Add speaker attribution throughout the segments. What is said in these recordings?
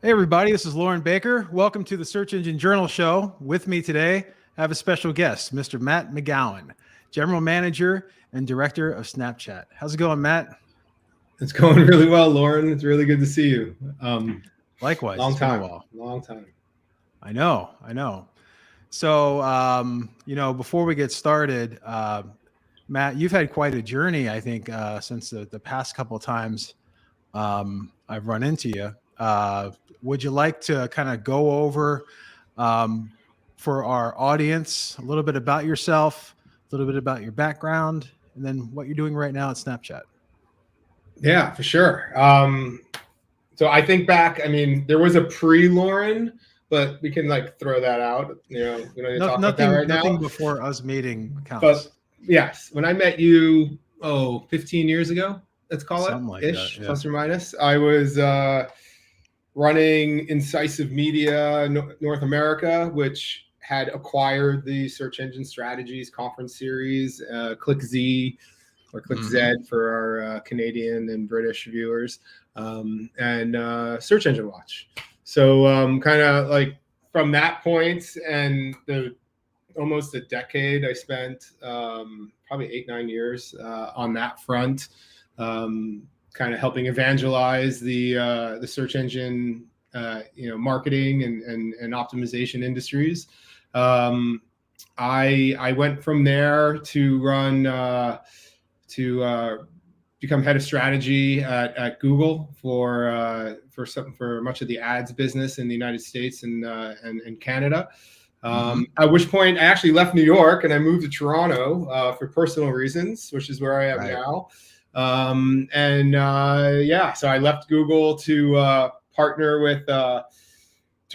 Speaker 1: Hey everybody, this is Loren Baker. Welcome to the Search Engine Journal Show. With me today, I have a special guest, Mr. Matt McGowan, General Manager and Director of Snapchat. How's it going, Matt?
Speaker 2: It's going really well, Loren. It's really good to see you.
Speaker 1: Likewise,
Speaker 2: Long
Speaker 1: it's been a
Speaker 2: time,
Speaker 1: while.
Speaker 2: long time.
Speaker 1: I know. So, before we get started, Matt, you've had quite a journey, I think, since the past couple of times I've run into you. Would you like to kind of go over for our audience a little bit about yourself, a little bit about your background, and then what you're doing right now at Snapchat?
Speaker 2: Yeah, for sure. So I think back, there was a pre-Loren, but we can throw that out. We don't need to talk about that right now.
Speaker 1: Nothing before us meeting counts.
Speaker 2: But yes, when I met you, 15 years ago, let's call
Speaker 1: Something
Speaker 2: it,
Speaker 1: like
Speaker 2: ish,
Speaker 1: that, yeah.
Speaker 2: plus or minus, I was running Incisive Media North America, which had acquired the Search Engine Strategies conference series, ClickZ or ClickZ for our Canadian and British viewers, and Search Engine Watch. So kind of like from that point and almost a decade I spent, probably 8-9 years on that front, kind of helping evangelize the search engine, marketing and optimization industries. I went from there to run to become head of strategy at Google for much of the ads business in the United States and Canada. At which point I actually left New York and I moved to Toronto for personal reasons, which is where I am now. So I left Google to partner with to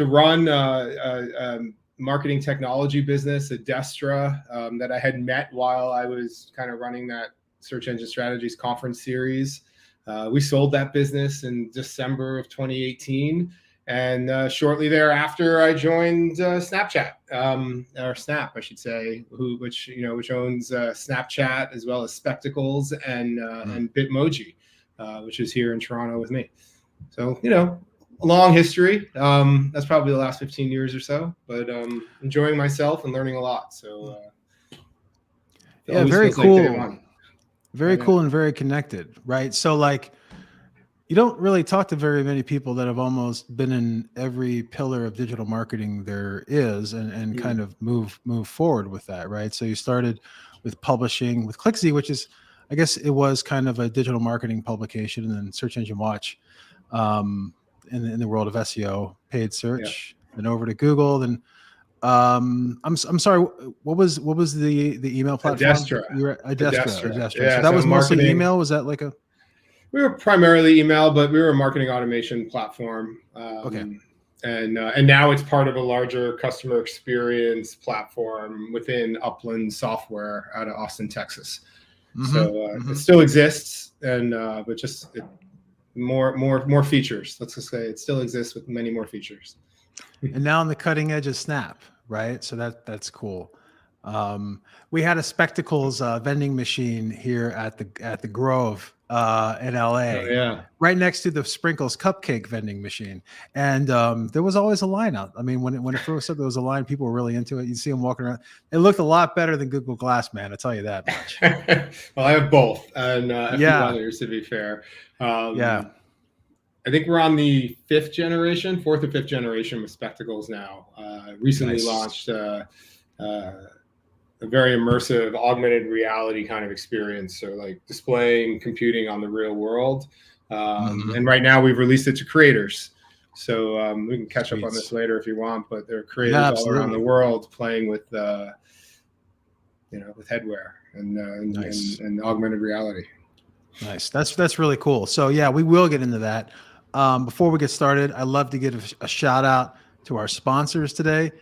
Speaker 2: run a marketing technology business at Destra that I had met while I was kind of running that Search Engine Strategies conference series. We sold that business in December of 2018. And shortly thereafter, I joined Snapchat, or Snap, I should say, which owns Snapchat as well as Spectacles and Bitmoji, which is here in Toronto with me. So a long history. That's probably the last 15 years or so, but enjoying myself and learning a lot. So
Speaker 1: yeah, very cool. Very cool and very connected, right? So you don't really talk to very many people that have almost been in every pillar of digital marketing there is and kind of move forward with that, right? So you started with publishing with ClickZ, which is, I guess it was kind of a digital marketing publication, and then Search Engine Watch in the world of SEO, paid search, then over to Google. Then I'm sorry, what was the email platform? Adestra.
Speaker 2: Yeah,
Speaker 1: so that was mostly email. Was that like a...
Speaker 2: We were primarily email, but we were a marketing automation platform. And now it's part of a larger customer experience platform within Upland Software out of Austin, Texas. It still exists, and but just more features. Let's just say it still exists with many more features.
Speaker 1: And now on the cutting edge of Snap, right? So that's cool. We had a Spectacles vending machine here at the Grove in LA, right next to the Sprinkles cupcake vending machine, and there was always a line out. I mean, when it first up, there was a line. People were really into it. You'd see them walking around. It looked a lot better than Google Glass, man. I tell you that much.
Speaker 2: Well, I have both, and a few others, to be fair. I think we're on the fourth or fifth generation with Spectacles now. Recently launched a very immersive augmented reality kind of experience. So like displaying computing on the real world. And right now we've released it to creators. So we can catch up on this later if you want, but there are creators all around the world playing with, with headwear and augmented reality.
Speaker 1: Nice. That's really cool. So yeah, we will get into that. Before we get started, I'd love to give a shout out to our sponsors today,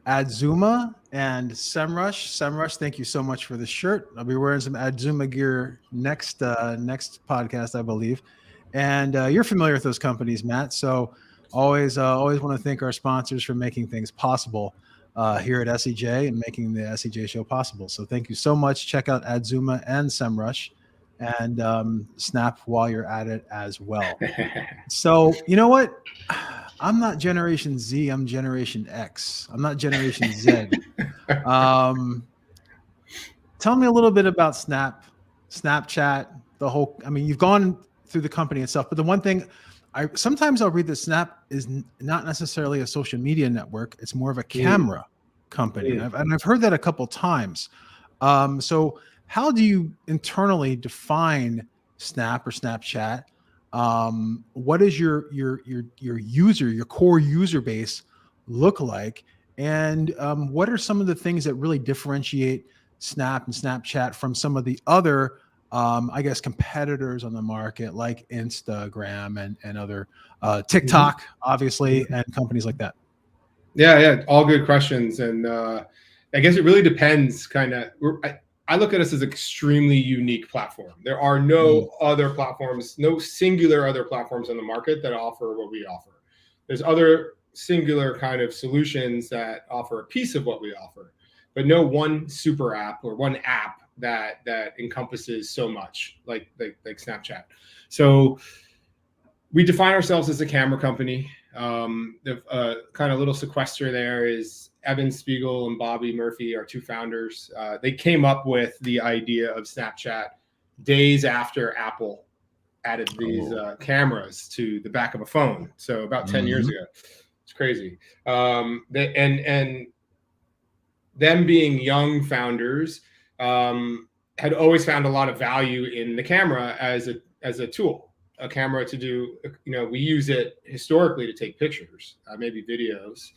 Speaker 1: Adzuma and SEMrush. SEMrush, thank you so much for the shirt. I'll be wearing some Adzuma gear next podcast, I believe. And you're familiar with those companies, Matt. So always want to thank our sponsors for making things possible here at SEJ and making the SEJ show possible. So thank you so much. Check out Adzuma and SEMrush, and Snap while you're at it as well. So you know what? I'm not Generation Z. I'm Generation X. I'm not Generation Z. Tell me a little bit about Snapchat, the whole. I mean, you've gone through the company and stuff, but the one thing sometimes I'll read that Snap is not necessarily a social media network. It's more of a camera company, and I've heard that a couple times. So how do you internally define Snap or Snapchat? What does your core user base look like? And what are some of the things that really differentiate Snap and Snapchat from some of the other, I guess, competitors on the market like Instagram and other TikTok, obviously, and companies like that?
Speaker 2: Yeah, all good questions. And I guess it really depends. I look at us as an extremely unique platform. There are no other platforms, no singular other platforms on the market that offer what we offer. There's other singular kind of solutions that offer a piece of what we offer, but no one super app or one app that encompasses so much like Snapchat. So we define ourselves as a camera company. The kind of little sequester there is Evan Spiegel and Bobby Murphy, our two founders. They came up with the idea of Snapchat days after Apple added these cameras to the back of a phone. So about 10 years ago. It's crazy. And them being young founders had always found a lot of value in the camera as a tool. A camera to do, we use it historically to take pictures, maybe videos.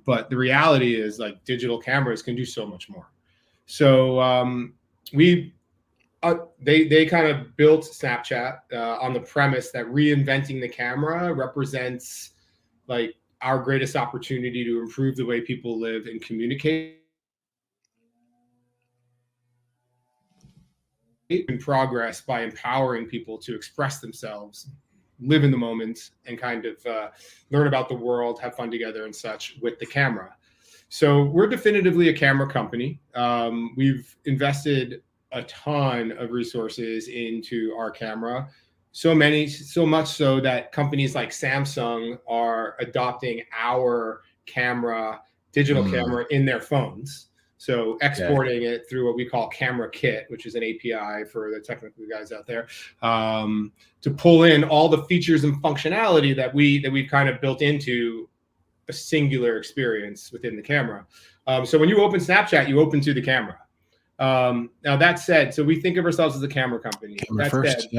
Speaker 2: But the reality is like digital cameras can do so much more. So they kind of built Snapchat on the premise that reinventing the camera represents like our greatest opportunity to improve the way people live and communicate in progress by empowering people to express themselves, live in the moment, and kind of learn about the world, have fun together and such with the camera. So we're definitively a camera company. We've invested a ton of resources into our camera, so much so that companies like Samsung are adopting our digital camera in their phones. So exporting it through what we call Camera Kit, which is an API for the technical guys out there, to pull in all the features and functionality that we've kind of built into a singular experience within the camera. So when you open Snapchat, you open to the camera. Now that said, so we think of ourselves as a camera company.
Speaker 1: Camera first,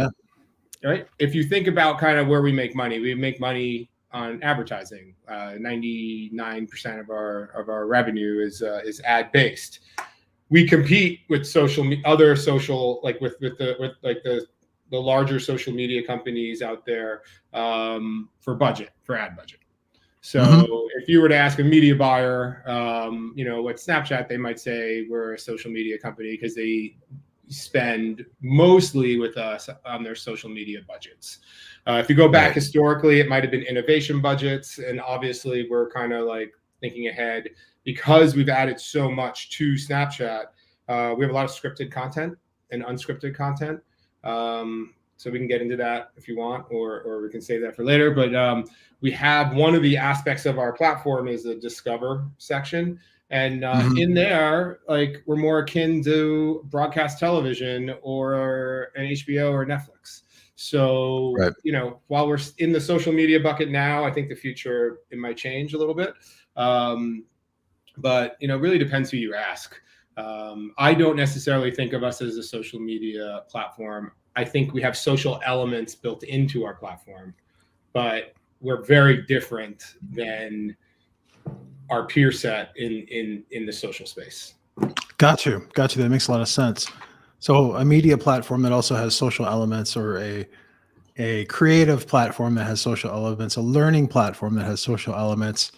Speaker 2: right. If you think about kind of where we make money on advertising. 99% of our revenue is ad based. We compete with other social, like with the larger social media companies out there for ad budget. So if you were to ask a media buyer, what Snapchat, they might say we're a social media company because they spend mostly with us on their social media budgets. If you go back historically, it might have been innovation budgets. And obviously we're kind of like thinking ahead because we've added so much to Snapchat. We have a lot of scripted content and unscripted content. So we can get into that if you want, or we can save that for later. But we have one of the aspects of our platform is the Discover section. And in there, like we're more akin to broadcast television or an HBO or Netflix. So, while we're in the social media bucket now, I think the future, it might change a little bit. But, really depends who you ask. I don't necessarily think of us as a social media platform. I think we have social elements built into our platform, but we're very different than our peer set in the social space.
Speaker 1: Got you. That makes a lot of sense. So a media platform that also has social elements, or a creative platform that has social elements, a learning platform that has social elements.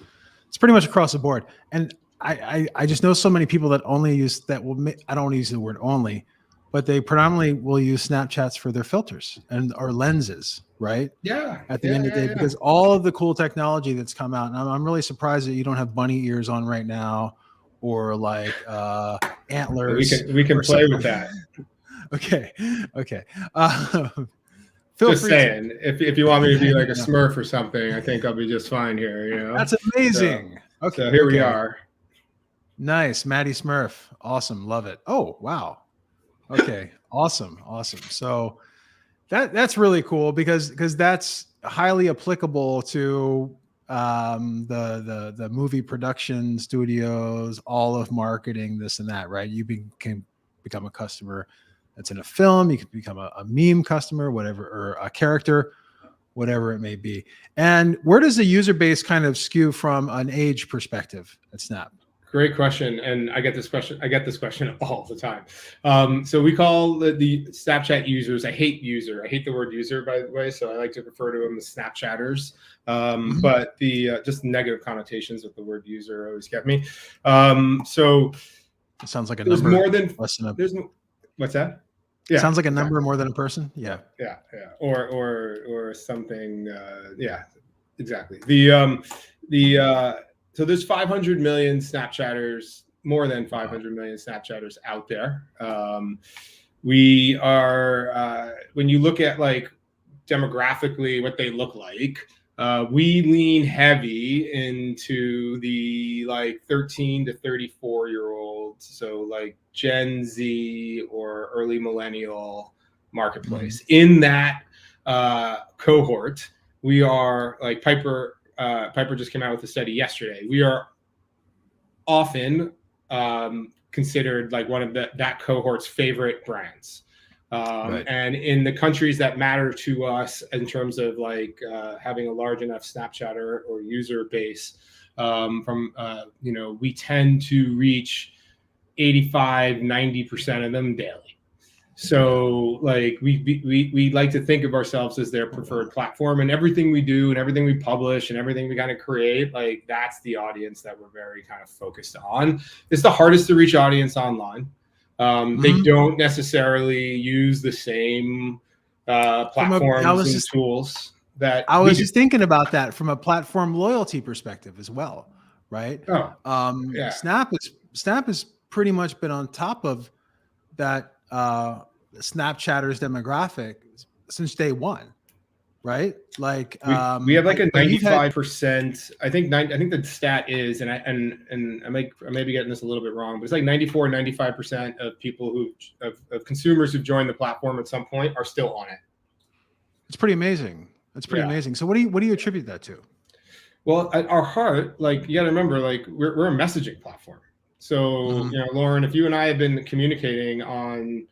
Speaker 1: It's pretty much across the board. And I just know so many people that only use I don't want to use the word only, but they predominantly will use Snapchats for their filters or lenses, right?
Speaker 2: Yeah.
Speaker 1: At the end of the day, because all of the cool technology that's come out, and I'm really surprised that you don't have bunny ears on right now, or like antlers.
Speaker 2: We can play with that.
Speaker 1: Okay.
Speaker 2: Just saying, if you want me to be like a Smurf or something, I think I'll be just fine here.
Speaker 1: That's amazing.
Speaker 2: So here we are.
Speaker 1: Nice, Maddie Smurf. Awesome, love it. Oh wow. Okay, awesome. So that's really cool because that's highly applicable to the movie production studios, all of marketing, this and that, right? You can become a customer that's in a film, you can become a meme customer, whatever, or a character, whatever it may be. And where does the user base kind of skew from an age perspective at Snap?
Speaker 2: Great question, and I get this question all the time. So we call the Snapchat users. I hate the word user, by the way. So I like to refer to them as Snapchatters. But the just negative connotations with the word user always get me. So
Speaker 1: it sounds like a
Speaker 2: there's
Speaker 1: number
Speaker 2: more than what's that?
Speaker 1: Yeah, sounds like a number more than a person. Yeah,
Speaker 2: or something. Yeah, exactly. So there's 500 million Snapchatters, more than 500 million Snapchatters out there. We are, when you look at like demographically what they look like, we lean heavy into the like 13 to 34-year-olds. So like Gen Z or early millennial marketplace. In that cohort, we are like Piper just came out with a study yesterday. We are often considered like one of that cohort's favorite brands. Right. And in the countries that matter to us in terms of like having a large enough Snapchatter or user base, we tend to reach 85-90% of them daily. So like we like to think of ourselves as their preferred platform, and everything we do and everything we publish and everything we kind of create, like that's the audience that we're very kind of focused on. It's the hardest to reach audience online. They don't necessarily use the same platforms and tools that
Speaker 1: I was just thinking about that from a platform loyalty perspective as well, right?
Speaker 2: Yeah.
Speaker 1: Snap has pretty much been on top of that Snapchatters demographic since day one, right? Like
Speaker 2: we have like a 95%. I think the stat is, and I may be getting this a little bit wrong, but it's like 94-95% of people of consumers who've joined the platform at some point are still on it.
Speaker 1: It's pretty amazing. That's pretty amazing. So what do you attribute that to?
Speaker 2: Well, at our heart, like you got to remember, like we're a messaging platform. So, Loren, if you and I have been communicating on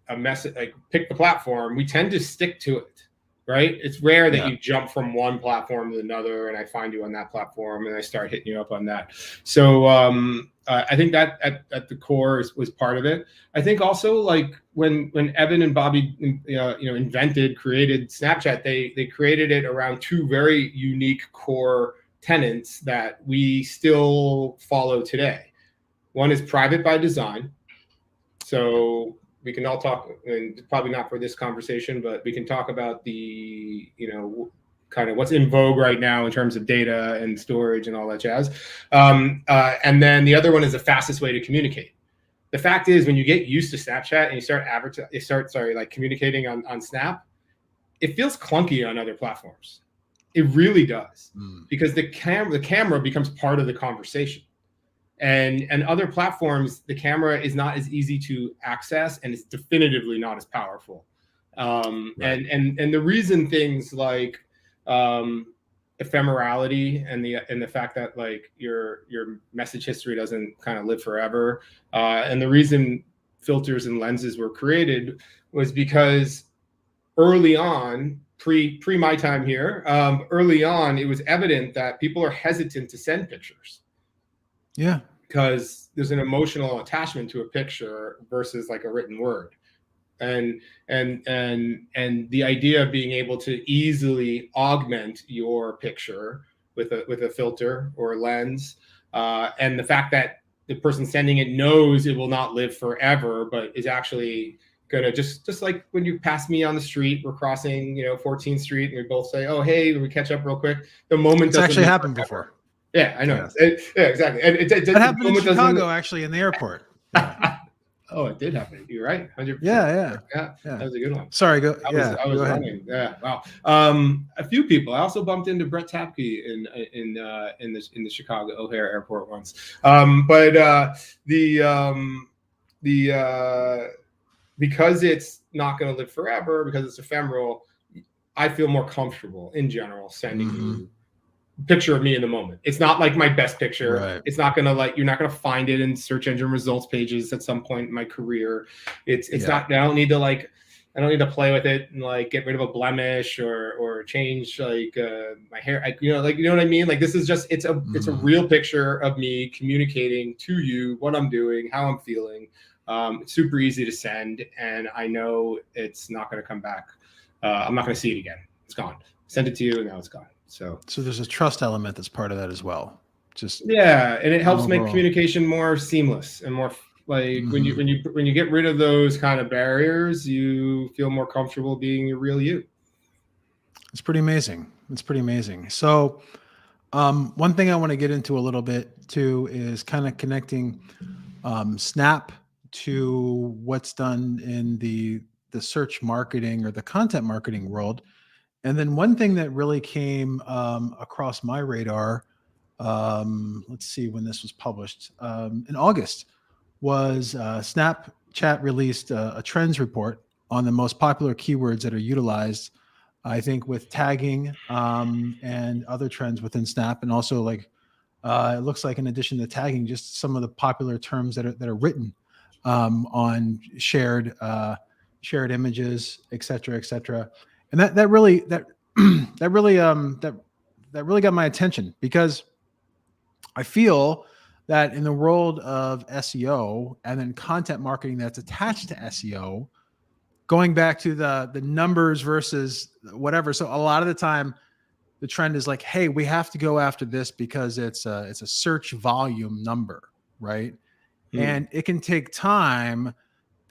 Speaker 2: a message, like pick the platform, we tend to stick to it, right? It's rare that you jump from one platform to another and I find you on that platform and I start hitting you up on that. So I think that at the core was part of it. I think also like when Evan and Bobby, created Snapchat, they created it around two very unique core tenets that we still follow today. One is private by design. So we can all talk, and probably not for this conversation, but we can talk about the, kind of what's in vogue right now in terms of data and storage and all that jazz. And then the other one is the fastest way to communicate. The fact is, when you get used to Snapchat and you start communicating on Snap, it feels clunky on other platforms. It really does, because the camera becomes part of the conversation. And other platforms, the camera is not as easy to access and it's definitively not as powerful. Right. And the reason things like ephemerality and the fact that like your message history doesn't kind of live forever, and the reason filters and lenses were created was because early on, pre my time here, early on, it was evident that people are hesitant to send pictures.
Speaker 1: Yeah.
Speaker 2: Because there's an emotional attachment to a picture versus like a written word. And the idea of being able to easily augment your picture with a filter or a lens, and the fact that the person sending it knows it will not live forever, but is actually gonna just like when you pass me on the street, we're crossing 14th Street, and we both say, "Oh, hey," we catch up real quick. The moment
Speaker 1: it's actually happened before.
Speaker 2: Yeah, I know. Yeah, exactly. And
Speaker 1: that happened in Chicago, actually, in the airport. Yeah.
Speaker 2: Oh, it did happen. You're right. 100%.
Speaker 1: Yeah.
Speaker 2: That was a good one.
Speaker 1: Sorry,
Speaker 2: I was running. Yeah. Wow. A few people. I also bumped into Brett Tapke in the Chicago O'Hare Airport once. Because it's not going to live forever, because it's ephemeral, I feel more comfortable in general sending you a picture of me in the moment. It's not like my best picture.
Speaker 1: Right.
Speaker 2: It's not going to you're not going to find it in search engine results pages at some point in my career. It's not, I don't need to play with it and like get rid of a blemish or change my hair. You know what I mean? Like, this is just, it's a real picture of me communicating to you what I'm doing, how I'm feeling. It's super easy to send, and I know it's not going to come back. I'm not going to see it again. It's gone. Send it to you, and now it's gone. So
Speaker 1: there's a trust element that's part of that as well.
Speaker 2: And it helps make communication more seamless and more like when you get rid of those kind of barriers, you feel more comfortable being your real you.
Speaker 1: It's pretty amazing. So, one thing I want to get into a little bit too is kind of connecting Snap to what's done in the search marketing or the content marketing world. And then one thing that really came across my radar, let's see when this was published, in August, was Snapchat released a trends report on the most popular keywords that are utilized, I think, with tagging and other trends within Snap. And also, like, it looks like in addition to tagging, just some of the popular terms that are written on shared images, et cetera. And that really got my attention, because I feel that in the world of SEO and then content marketing that's attached to SEO, going back to the numbers versus whatever. So a lot of the time, the trend is like, hey, we have to go after this because it's a search volume number, right? And it can take time.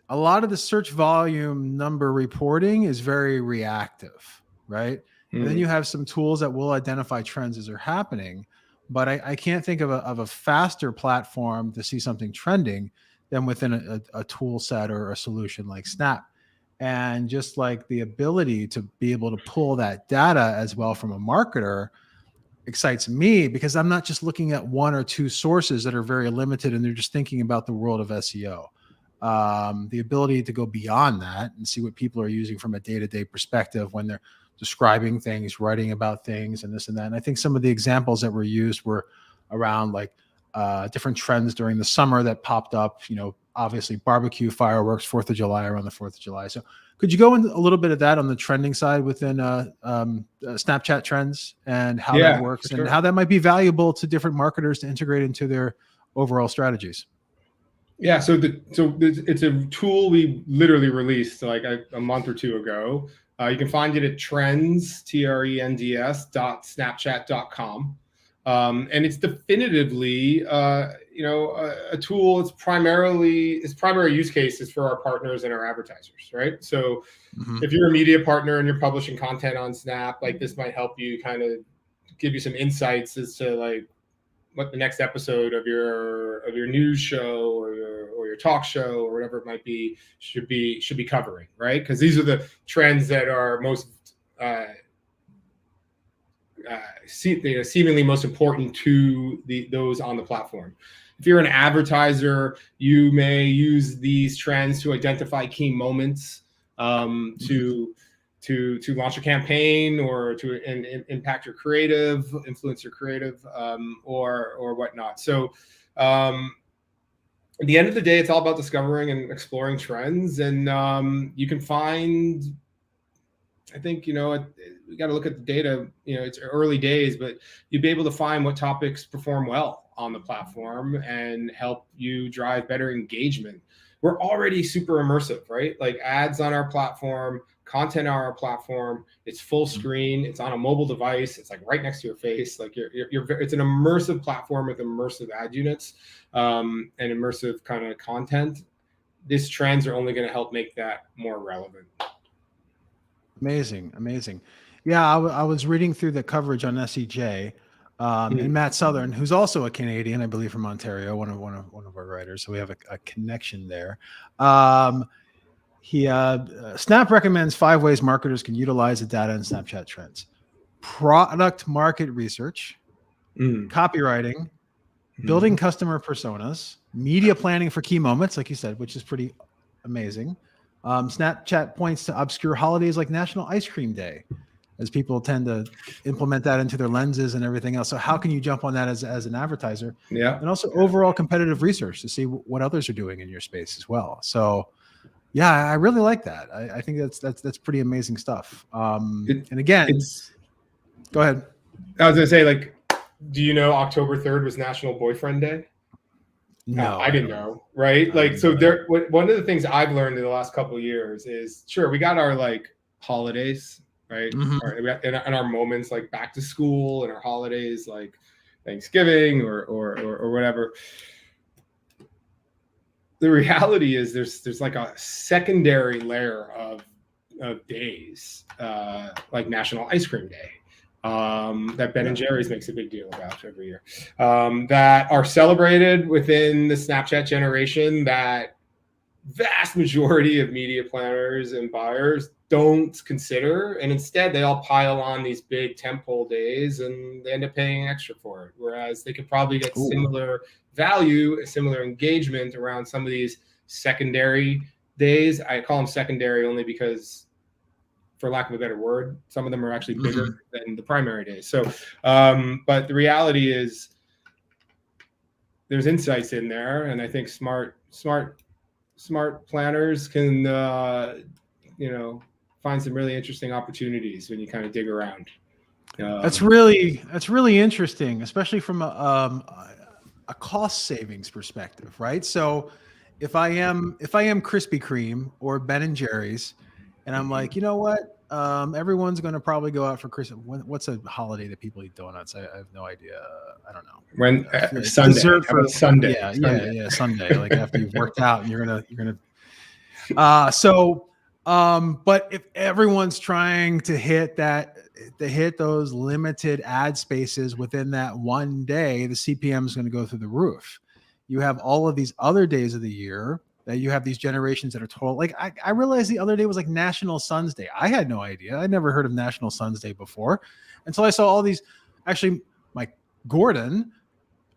Speaker 1: A lot of the search volume number reporting is very reactive, right? And then you have some tools that will identify trends as they're happening. But I can't think of a faster platform to see something trending than within a tool set or a solution like Snap. And just like the ability to be able to pull that data as well from a marketer excites me, because I'm not just looking at one or two sources that are very limited and they're just thinking about the world of SEO. The ability to go beyond that and see what people are using from a day-to-day perspective when they're describing things, writing about things, and this and that. And I think some of the examples that were used were around like different trends during the summer that popped up, obviously barbecue, fireworks, 4th of July, around the 4th of July. So could you go into a little bit of that on the trending side within Snapchat trends and how that works and how that might be valuable to different marketers to integrate into their overall strategies?
Speaker 2: Yeah, so it's a tool we literally released like a month or two ago. You can find it at trends.snapchat.com. And it's definitively, a tool. Its primary use case is for our partners and our advertisers, right? So if you're a media partner and you're publishing content on Snap, like this might help you kind of give you some insights as to like what the next episode of your news show or your talk show or whatever it might be should be covering, right? Because these are the trends that are most seemingly most important to those on the platform. If you're an advertiser, you may use these trends to identify key moments to launch a campaign or to impact your creative, influence your creative, or whatnot. So at the end of the day, it's all about discovering and exploring trends. And you can find, I think, we got to look at the data. It's early days, but you'd be able to find what topics perform well on the platform and help you drive better engagement. We're already super immersive, right? Like ads on our platform, content on our platform. It's full screen. It's on a mobile device. It's like right next to your face. Like it's an immersive platform with immersive ad units and immersive kind of content. These trends are only going to help make that more relevant.
Speaker 1: Amazing. Yeah, I was reading through the coverage on SEJ, And Matt Southern, who's also a Canadian, I believe, from Ontario, one of our writers. So we have a connection there. Snap recommends 5 ways marketers can utilize the data in Snapchat trends: product market research, copywriting, building customer personas, media planning for key moments, like you said, which is pretty amazing. Snapchat points to obscure holidays like National Ice Cream Day, as people tend to implement that into their lenses and everything else. So how can you jump on that as an advertiser?
Speaker 2: Yeah. And
Speaker 1: also overall competitive research to see what others are doing in your space as well. So yeah, I really like that. I think that's pretty amazing stuff. And again, go ahead.
Speaker 2: I was going to say, like, do you know October 3rd was National Boyfriend Day?
Speaker 1: No,
Speaker 2: I didn't know. Right. Like, so there, one of the things I've learned in the last couple of years is, sure, we got our like holidays, right? And our moments like back to school and our holidays like Thanksgiving or whatever. The reality is there's like a secondary layer of days, like National Ice Cream Day, that Ben and Jerry's makes a big deal about every year, that are celebrated within the Snapchat generation that vast majority of media planners and buyers don't consider, and instead they all pile on these big tentpole days and they end up paying extra for it, whereas they could probably get similar value, similar engagement around some of these secondary days. I call them secondary only because, for lack of a better word, some of them are actually bigger than the primary days. So, but the reality is there's insights in there, and I think smart planners can, find some really interesting opportunities when you kind of dig around.
Speaker 1: That's really interesting, especially from a cost savings perspective, right? So if I am Krispy Kreme or Ben and Jerry's, and I'm like, you know what? Everyone's going to probably go out for Christmas. What's a holiday that people eat donuts? I have no idea. I don't know.
Speaker 2: When Sunday.
Speaker 1: Dessert for
Speaker 2: Sunday.
Speaker 1: Yeah, Sunday. Like after you've worked out and you're gonna. But if everyone's trying to hit those limited ad spaces within that one day, the CPM is going to go through the roof. You have all of these other days of the year that you have these generations that are total. Like I realized the other day was like National Sons Day. I had no idea. I'd never heard of National Sons Day before until I saw all these. Actually, Mike Gordon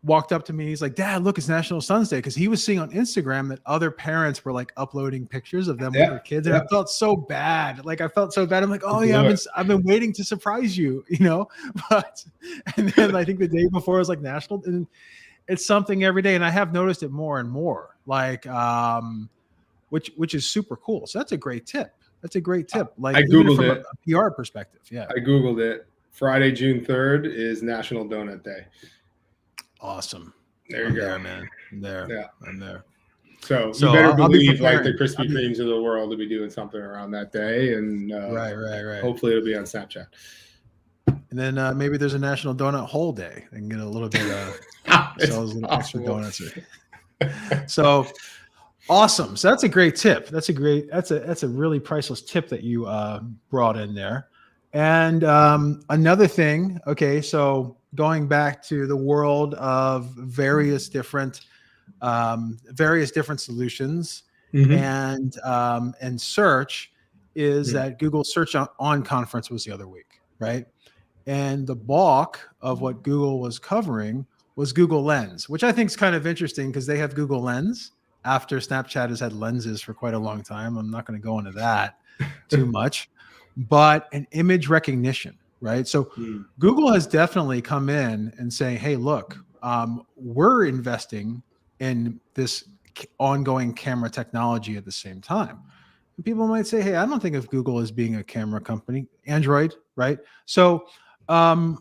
Speaker 1: walked up to me. He's like, "Dad, look, it's National Sons Day," because he was seeing on Instagram that other parents were like uploading pictures of them with their kids, and I felt so bad. Like I felt so bad. I'm like, "Oh yeah, I've been waiting to surprise you," But and then I think the day before was like National, and it's something every day, and I have noticed it more and more. Like, which is super cool. So that's a great tip. Like
Speaker 2: I googled
Speaker 1: from
Speaker 2: it.
Speaker 1: A PR perspective. Yeah,
Speaker 2: I googled it. Friday, June 3rd is National Donut Day.
Speaker 1: Awesome.
Speaker 2: There you go,
Speaker 1: there, man. I'm there.
Speaker 2: So you better believe like the Krispy Kremes of the world to be doing something around that day, and
Speaker 1: right.
Speaker 2: Hopefully it'll be on Snapchat.
Speaker 1: And then maybe there's a National Donut Hole Day and get a little bit of extra donuts. So awesome. So that's a great tip. That's a really priceless tip that you brought in there. And another thing, okay, so going back to the world of various different solutions and search is that Google Search on Conference was the other week, right? And the bulk of what Google was covering was Google Lens, which I think is kind of interesting because they have Google Lens after Snapchat has had lenses for quite a long time. I'm not going to go into that too much, but an image recognition, right? So Google has definitely come in and saying, hey, look, we're investing in this ongoing camera technology at the same time. And people might say, hey, I don't think of Google as being a camera company, Android, right? So the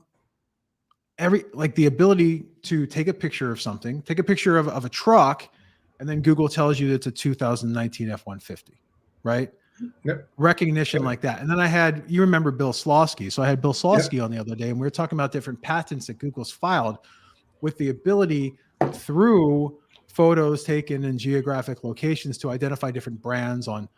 Speaker 1: ability to take a picture of something, take a picture of a truck, and then Google tells you it's a 2019 F-150, right?
Speaker 2: Yep.
Speaker 1: Recognition like that. And then you remember Bill Slawski. So I had Bill Slawski on the other day, and we were talking about different patents that Google's filed with the ability through photos taken in geographic locations to identify different brands on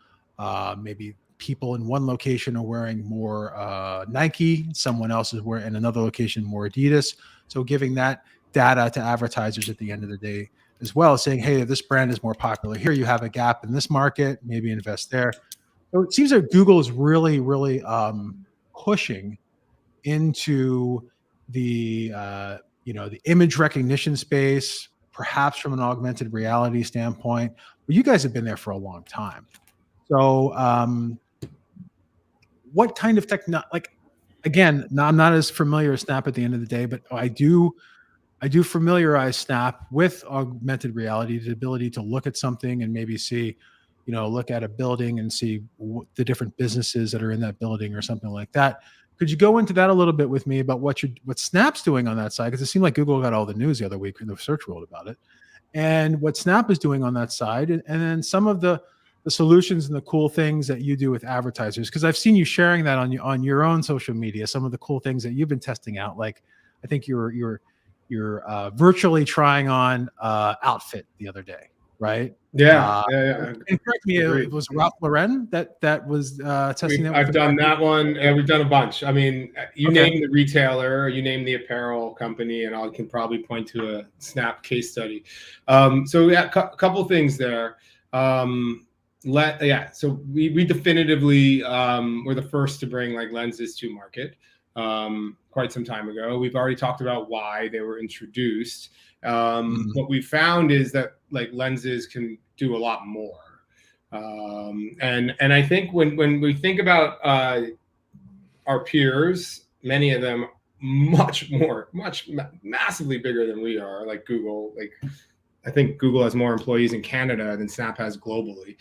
Speaker 1: maybe people in one location are wearing more Nike, someone else is wearing in another location more Adidas. So giving that data to advertisers at the end of the day as well, saying, hey, this brand is more popular here. You have a gap in this market, maybe invest there. So it seems like Google is really, really pushing into the the image recognition space, perhaps from an augmented reality standpoint. But you guys have been there for a long time. So what kind of again, I'm not as familiar with Snap at the end of the day, but I do familiarize Snap with augmented reality, the ability to look at something and maybe see, look at a building and see the different businesses that are in that building or something like that. Could you go into that a little bit with me about what Snap's doing on that side? Because it seemed like Google got all the news the other week in the search world about it, and what Snap is doing on that side, and then some of the solutions and the cool things that you do with advertisers. Because I've seen you sharing that on your own social media, some of the cool things that you've been testing out. Like I think you're virtually trying on outfit the other day, right?
Speaker 2: Yeah.
Speaker 1: And correct me, it was Loren that was testing that.
Speaker 2: I've done that one. We've done a bunch. I mean, you name the retailer, you name the apparel company, and I can probably point to a Snap case study. So yeah, a couple things there. So we definitively were the first to bring like lenses to market quite some time ago. We've already talked about why they were introduced. What we found is that like lenses can do a lot more. And I think when we think about our peers, many of them massively bigger than we are, like Google. Like I think Google has more employees in Canada than Snap has globally.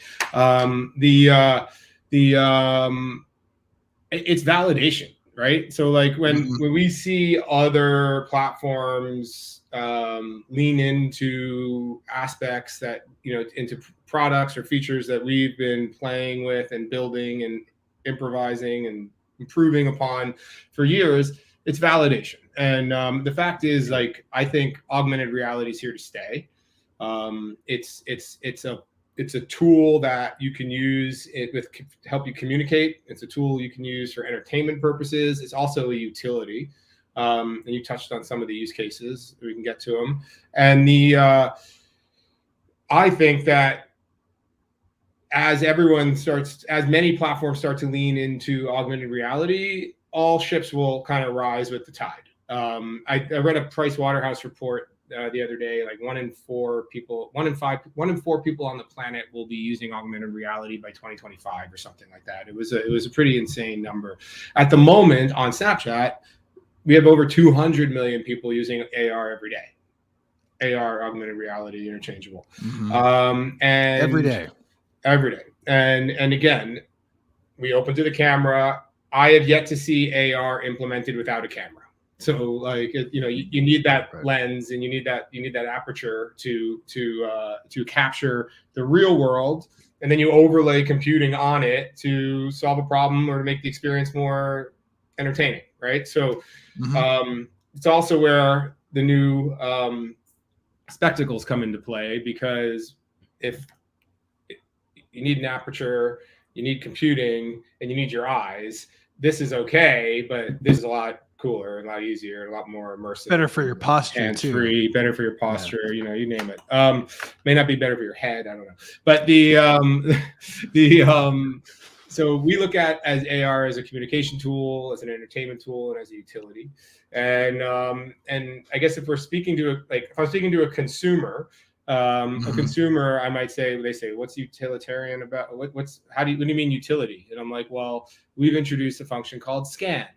Speaker 2: It's validation, right? So like when we see other platforms lean into aspects that, into products or features that we've been playing with and building and improvising and improving upon for years, it's validation. And the fact is, like, I think augmented reality is here to stay. It's a tool that you can use to help you communicate. It's a tool you can use for entertainment purposes. It's also a utility. And you touched on some of the use cases. We can get to them. And I think that as many platforms start to lean into augmented reality, all ships will kind of rise with the tide. I read a Price Waterhouse report the other day, like 1 in 4 people on the planet will be using augmented reality by 2025 or something like that. It was a pretty insane number. At the moment on Snapchat, we have over 200 million people using AR every day. AR, augmented reality, interchangeable. And
Speaker 1: every day.
Speaker 2: And again, we open to the camera. I have yet to see AR implemented without a camera. So like, you need that lens and you need that aperture to capture the real world. And then you overlay computing on it to solve a problem or to make the experience more entertaining. Right. So it's also where the new spectacles come into play, because if you need an aperture, you need computing, and you need your eyes, this is okay, but this is a lot cooler, a lot easier, a lot more immersive.
Speaker 1: Better for your posture,
Speaker 2: hands-free, better for your posture, you name it. May not be better for your head, I don't know. But so we look at as AR as a communication tool, as an entertainment tool, and as a utility. And I guess if I'm speaking to a consumer, I might say, they say, what's utilitarian about what do you mean utility? And I'm like, well, we've introduced a function called scan.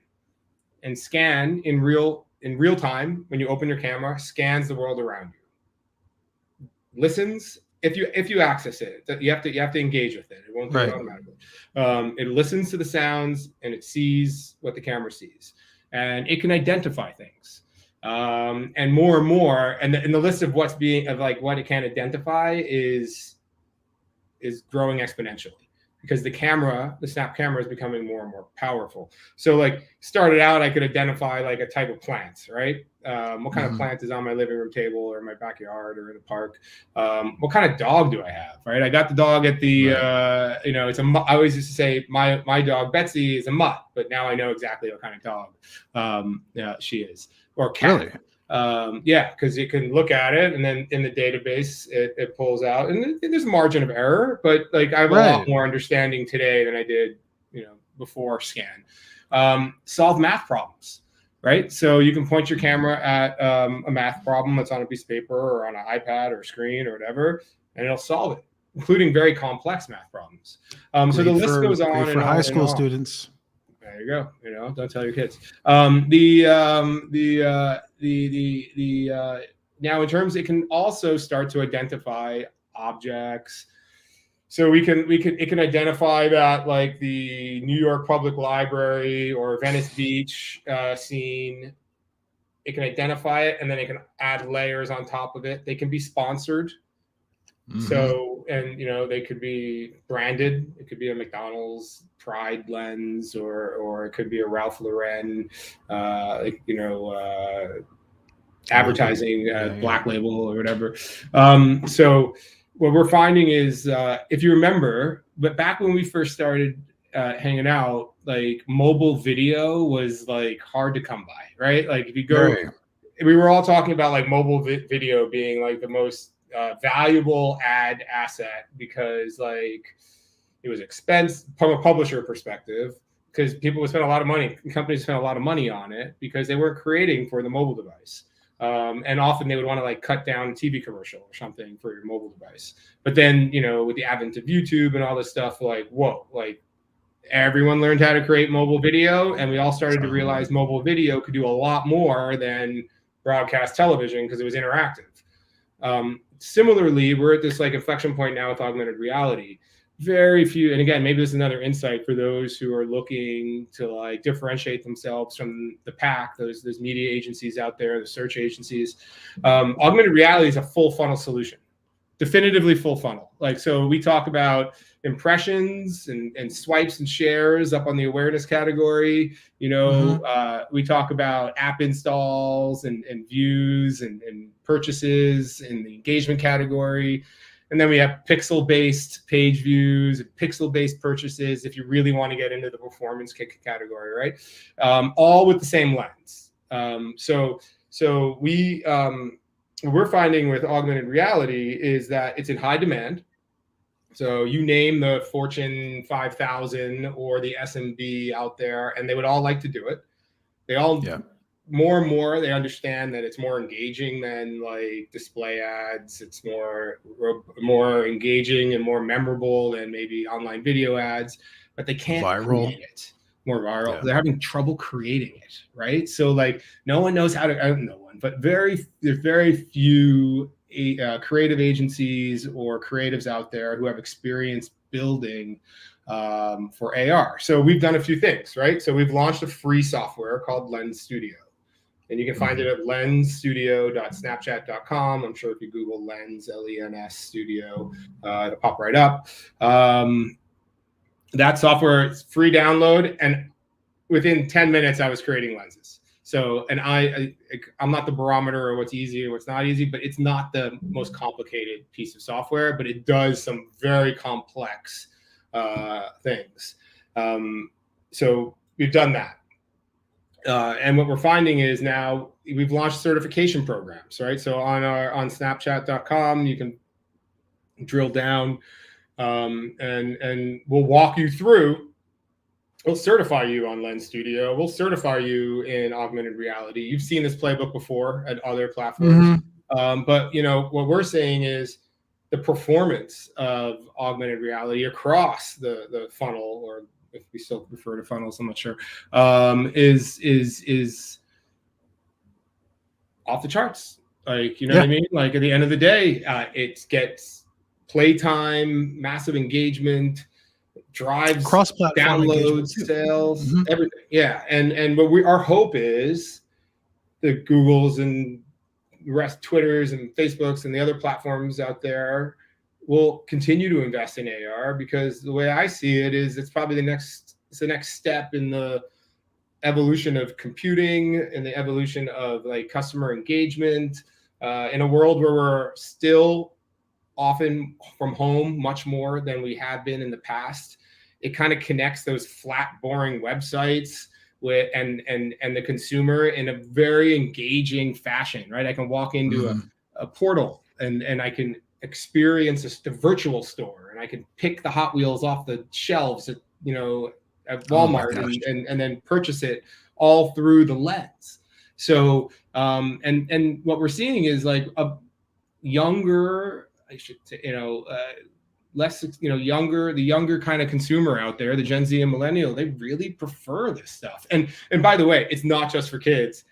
Speaker 2: And scan in real time, when you open your camera, scans the world around you. Listens, if you access it, you have to engage with it. It won't do it automatically. It listens to the sounds and it sees what the camera sees, and it can identify things. And more, and the list of what it can identify is growing exponentially. because the snap camera is becoming more and more powerful. So like started out, I could identify like a type of plant, right? What kind of plant is on my living room table or in my backyard or in the park? What kind of dog do I have, right? I got the dog at the, it's I always used to say my dog Betsy is a mutt, but now I know exactly what kind of dog she is, or cat.
Speaker 1: Really?
Speaker 2: Because you can look at it and then in the database it pulls out, and there's a margin of error, but like I have a lot more understanding today than I did, before scan. Solve math problems, right? So you can point your camera at a math problem that's on a piece of paper or on an iPad or screen or whatever, and it'll solve it, including very complex math problems. So the list goes on.
Speaker 1: For high school students.
Speaker 2: There you go. Don't tell your kids. Now in terms, it can also start to identify objects. So it can identify that like the New York Public Library or Venice Beach scene. It can identify it, and then it can add layers on top of it. They can be sponsored. So, and they could be branded. It could be a McDonald's Pride lens, or it could be a Ralph Lauren, advertising, black label or whatever. So what we're finding is, if you remember, but back when we first started hanging out, like mobile video was like hard to come by, right? Like if you go, we were all talking about like mobile video being like the most valuable ad asset, because like it was expensive from a publisher perspective, because people would spend a lot of money, companies spent a lot of money on it because they weren't creating for the mobile device. And often they would want to like cut down a TV commercial or something for your mobile device. But then, with the advent of YouTube and all this stuff, like, whoa, like everyone learned how to create mobile video, and we all started to realize mobile video could do a lot more than broadcast television because it was interactive. Similarly, we're at this like inflection point now with augmented reality. Very few, and again, maybe this is another insight for those who are looking to like differentiate themselves from the pack, those media agencies out there, the search agencies. Augmented reality is a full funnel solution, definitively full funnel. Like, so we talk about impressions and swipes and shares up on the awareness category. We talk about app installs and views and purchases in the engagement category. And then we have pixel-based page views, pixel-based purchases, if you really want to get into the performance category, right? All with the same lens. So what we're finding with augmented reality is that it's in high demand. So you name the Fortune 5,000 or the SMB out there, and they would all like to do it. They all, more and more, they understand that it's more engaging than like display ads. It's more engaging and more memorable than maybe online video ads, but they can't create it. More viral. Yeah. They're having trouble creating it, right? So like no one knows how to, no one, but there's very few creative agencies or creatives out there who have experience building for AR. So we've done a few things, right? So we've launched a free software called Lens Studio. And you can find it at lensstudio.snapchat.com. I'm sure if you Google Lens, Lens Studio, it'll pop right up. That software is free download, and within 10 minutes, I was creating lenses. So, and I'm not the barometer of what's easy or what's not easy, but it's not the most complicated piece of software, but it does some very complex things. So we've done that. And what we're finding is now we've launched certification programs, right? So on Snapchat.com, you can drill down and we'll walk you through. We'll certify you on Lens Studio. We'll certify you in augmented reality. You've seen this playbook before at other platforms. But what we're saying is the performance of augmented reality across the funnel, or if we still refer to funnels, I'm not sure, is off the charts. Like, what I mean? Like at the end of the day, it gets playtime, massive engagement, drives cross-platform downloads, sales, everything. Yeah. And what our hope is the Googles and the rest, Twitters and Facebooks and the other platforms out there we'll continue to invest in AR, because the way I see it is it's probably the next step in the evolution of computing and the evolution of like customer engagement, in a world where we're still often from home much more than we have been in the past. It kind of connects those flat, boring websites with and the consumer in a very engaging fashion, right? I can walk into a portal and I can experience the virtual store, and I can pick the Hot Wheels off the shelves at Walmart, and then purchase it all through the lens. So and what we're seeing is like a younger, I should say, less, the younger kind of consumer out there, the Gen Z and millennial, they really prefer this stuff. And by the way, it's not just for kids,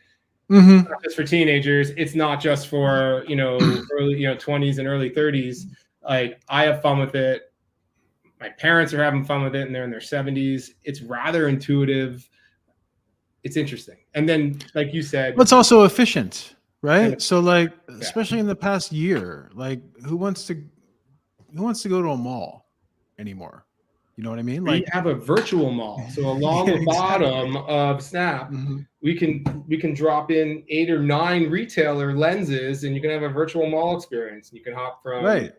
Speaker 2: it's not just for teenagers, it's not just for, early, 20s and early 30s. Like, I have fun with it. My parents are having fun with it, and they're in their 70s. It's rather intuitive. It's interesting. And then, like you said,
Speaker 1: it's also efficient, right? So like, especially in the past year, like who wants to go to a mall anymore? You know what I mean?
Speaker 2: Like, we have a virtual mall. So along the bottom of Snap, we can drop in 8 or 9 retailer lenses, and you can have a virtual mall experience. You can hop from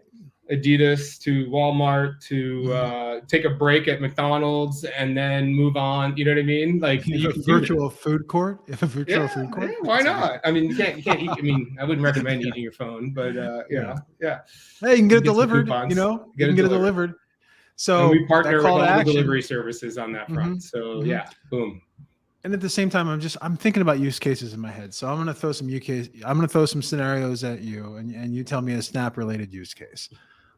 Speaker 2: Adidas to Walmart to take a break at McDonald's and then move on. You know what I mean? Like,
Speaker 1: you can virtual food court. If a virtual food court,
Speaker 2: why not? I mean, you can't eat. I mean, I wouldn't recommend eating your phone, but
Speaker 1: Hey, you can get it delivered. You can get it delivered. So
Speaker 2: and we partner with all the delivery services on that front. So boom.
Speaker 1: And at the same time, I'm thinking about use cases in my head. So I'm going to throw some scenarios at you, and you tell me a Snap related use case.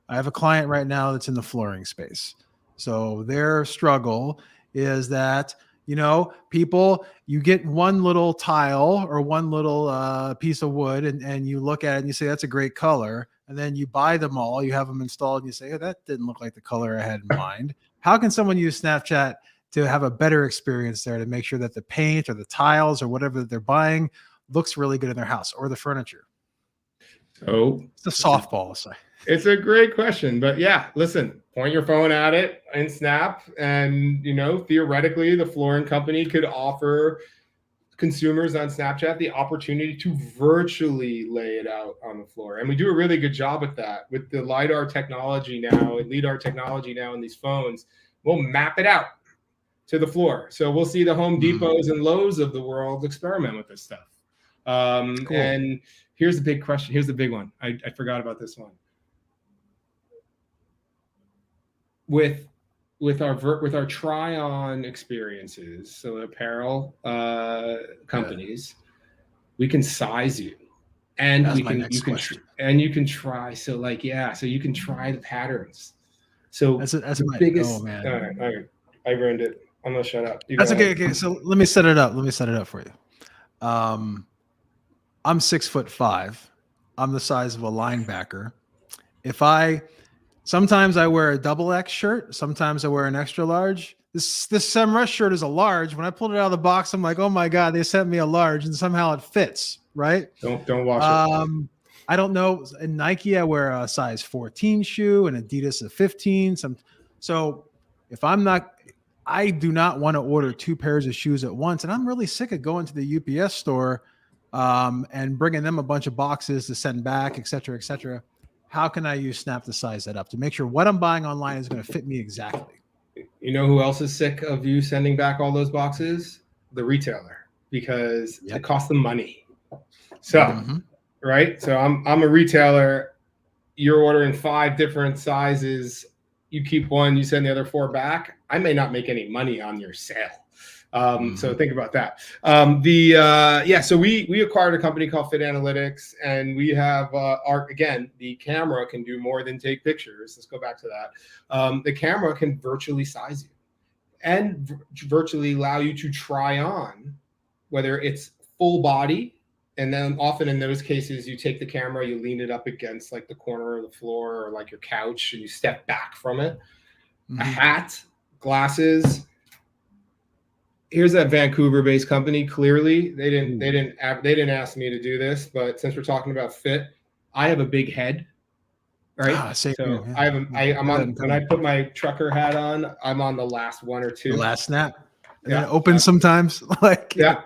Speaker 1: I have a client right now that's in the flooring space. So their struggle is that, people, you get one little tile or one little piece of wood, and you look at it and you say, that's a great color. And then you buy them all, you have them installed, and you say, oh, that didn't look like the color I had in mind. How can someone use Snapchat to have a better experience there, to make sure that the paint or the tiles or whatever that they're buying looks really good in their house, or the furniture?
Speaker 2: So
Speaker 1: it's a softball.
Speaker 2: It's a great question, but listen, point your phone at it in Snap, and theoretically the flooring company could offer consumers on Snapchat the opportunity to virtually lay it out on the floor. And we do a really good job with that with the LiDAR technology now and LiDAR technology now in these phones. We'll map it out to the floor. So we'll see the Home Depots and Lowe's of the world experiment with this stuff. Cool. And here's the big question. Here's the big one. I forgot about this one. With our try-on experiences, so apparel companies, we can size you, and you can try. So like, so you can try the patterns. So that's the biggest. Oh man, all right. I ruined it. I'm gonna shut up.
Speaker 1: That's okay. Okay, so let me set it up for you. I'm 6'5". I'm the size of a linebacker. Sometimes I wear a double X shirt. Sometimes I wear an extra large. This Semrush shirt is a large. When I pulled it out of the box, I'm like, oh my God, they sent me a large, and somehow it fits, right?
Speaker 2: Don't wash it.
Speaker 1: I don't know. In Nike, I wear a size 14 shoe, and Adidas a 15. So if I do not want to order 2 pairs of shoes at once. And I'm really sick of going to the UPS store and bringing them a bunch of boxes to send back, et cetera, et cetera. How can I use Snap to size that up to make sure what I'm buying online is going to fit me exactly?
Speaker 2: You know who else is sick of you sending back all those boxes? The retailer, because it costs them money. So, right? So I'm a retailer. You're ordering 5 different sizes. You keep one, you send the other 4 back. I may not make any money on your sale. So think about that. So we acquired a company called Fit Analytics, and we have the camera can do more than take pictures. Let's go back to that. The camera can virtually size you and virtually allow you to try on, whether it's full body. And then often in those cases, you take the camera, you lean it up against like the corner of the floor or like your couch, and you step back from it. A hat, glasses. Here's that Vancouver-based company. Clearly, they didn't ask me to do this, but since we're talking about fit, I have a big head. right?
Speaker 1: Same
Speaker 2: So
Speaker 1: here, yeah.
Speaker 2: I'm on, when I put my trucker hat on, I'm on the last one or two.
Speaker 1: The last snap. And
Speaker 2: Yeah,
Speaker 1: then it opens sometimes. Like
Speaker 2: yeah.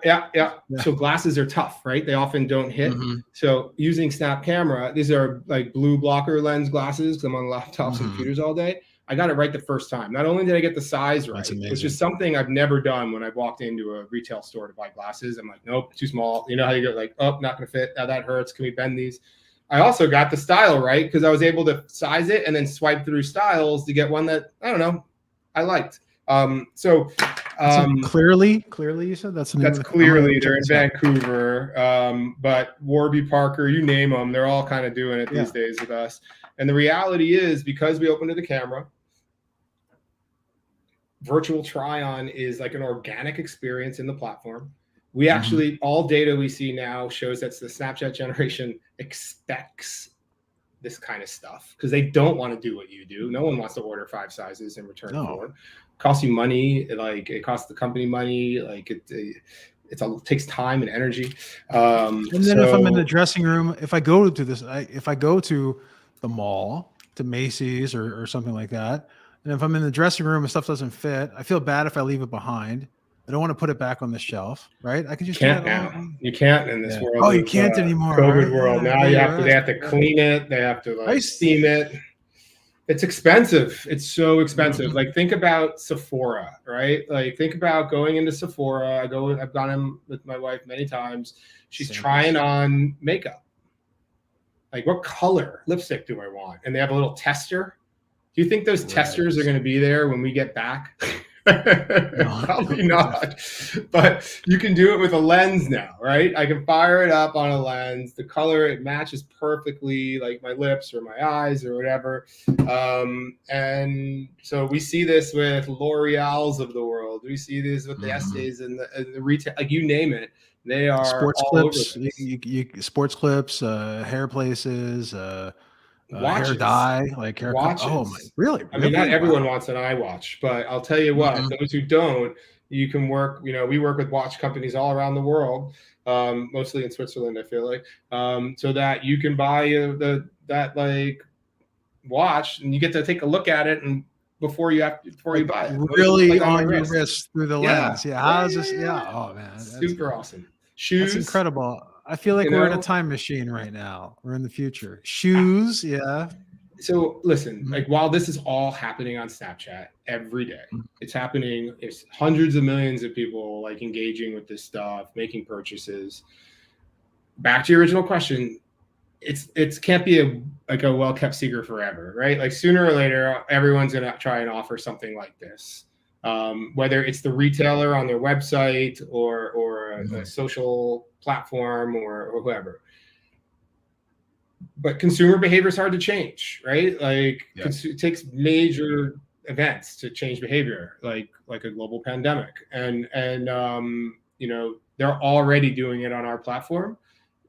Speaker 2: So glasses are tough, right? They often don't hit.
Speaker 1: Mm-hmm.
Speaker 2: So using snap camera, these are like blue blocker lens glasses, because I'm on laptops and computers all day. I got it right the first time. Not only did I get the size right, which is something I've never done when I walked into a retail store to buy glasses. I'm like, nope, too small. You know how you go like, oh, not gonna fit. Now that hurts. Can we bend these? I also got the style right because I was able to size it and then swipe through styles to get one that, I don't know, I liked.
Speaker 1: Clearly, you said that's
Speaker 2: Clearly. They're in Vancouver, but Warby Parker, you name them, they're all kind of doing it these days with us. And the reality is, because we opened to the camera, virtual try-on is like an organic experience in the platform. We actually, all data we see now shows that the Snapchat generation expects this kind of stuff because they don't want to do what you do. No one wants to order 5 sizes and return 4. It costs you money. Like, it costs the company money. Like, it takes time and energy.
Speaker 1: And then if I'm in the dressing room, if I go to the mall, to Macy's or something like that, and if I'm in the dressing room and stuff doesn't fit, I feel bad if I leave it behind. I don't want to put it back on the shelf, right? I can just
Speaker 2: can't now. You can't in this world.
Speaker 1: Oh, you can't anymore.
Speaker 2: COVID world. Now they have to clean it. They have to steam it. It's expensive. It's so expensive. Like, think about Sephora, right? Like, think about going into Sephora. I've gone in with my wife many times. She's trying on makeup. Like, what color lipstick do I want? And they have a little tester. Do you think those testers are going to be there when we get back? Probably not. But you can do it with a lens now, right? I can fire it up on a lens. The color, it matches perfectly, like my lips or my eyes or whatever. And so we see this with L'Oreal's of the world. We see this with the Estes and the retail, like, you name it. They are
Speaker 1: sports
Speaker 2: all
Speaker 1: clips, sports clips, hair places,
Speaker 2: watches,
Speaker 1: hair dye, like hair
Speaker 2: watches.
Speaker 1: Oh my, really?
Speaker 2: I mean, not everyone wants an iWatch, but I'll tell you what, those who don't, you can work, we work with watch companies all around the world, mostly in Switzerland, I feel like, so that you can buy that like watch and you get to take a look at it and before you buy it.
Speaker 1: Really on your wrist through the lens. Yeah. How is this? Yeah. Oh man.
Speaker 2: Super awesome. Shoes.
Speaker 1: That's incredible. I feel like we're in a time machine right now. We're in the future. Shoes, yeah.
Speaker 2: So listen, like, while this is all happening on Snapchat every day, it's happening. There's hundreds of millions of people like engaging with this stuff, making purchases. Back to your original question, it can't be a well-kept secret forever, right? Like, sooner or later, everyone's gonna try and offer something like this. Whether it's the retailer on their website or a social platform or whoever. But consumer behavior is hard to change, right? Like, it takes major events to change behavior, like a global pandemic. And they're already doing it on our platform.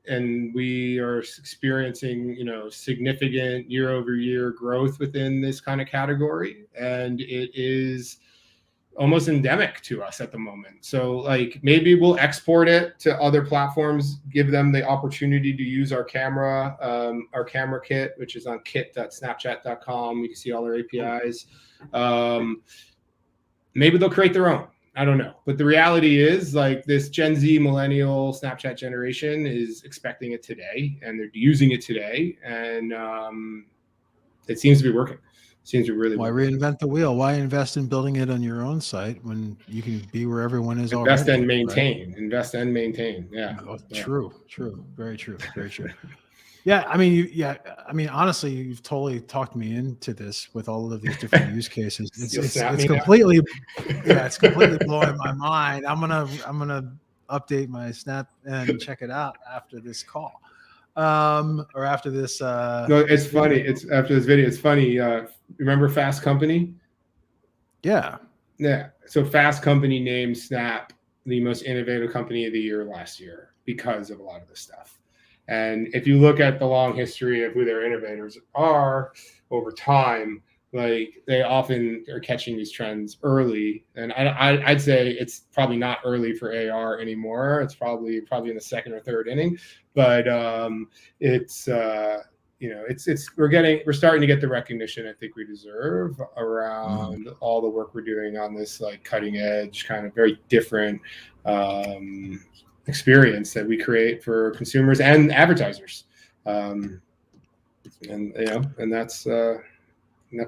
Speaker 2: And we are experiencing, significant year-over-year growth within this kind of category. And it is almost endemic to us at the moment. So, like, maybe we'll export it to other platforms, give them the opportunity to use our camera kit, which is on kit.snapchat.com. You can see all their APIs. Maybe they'll create their own. I don't know. But the reality is, like, this Gen Z millennial Snapchat generation is expecting it today, and they're using it today. And it seems to be working. Seems to really.
Speaker 1: Why reinvent the wheel? Why invest in building it on your own site when you can be where everyone is already?
Speaker 2: Invest and maintain. Yeah.
Speaker 1: Oh, true. Very true. Yeah. I mean, honestly, you've totally talked me into this with all of these different use cases. It's completely blowing my mind. I'm gonna update my Snap and check it out after this call. Or after this.
Speaker 2: No, it's funny. It's after this video. It's funny. Remember Fast Company?
Speaker 1: Yeah.
Speaker 2: So Fast Company named Snap the most innovative company of the year last year because of a lot of this stuff. And if you look at the long history of who their innovators are over time, like, they often are catching these trends early. And I'd say it's probably not early for AR anymore. It's probably in the second or third inning. But it's we're starting to get the recognition I think we deserve around all the work we're doing on this like cutting edge kind of very different experience that we create for consumers and advertisers. And that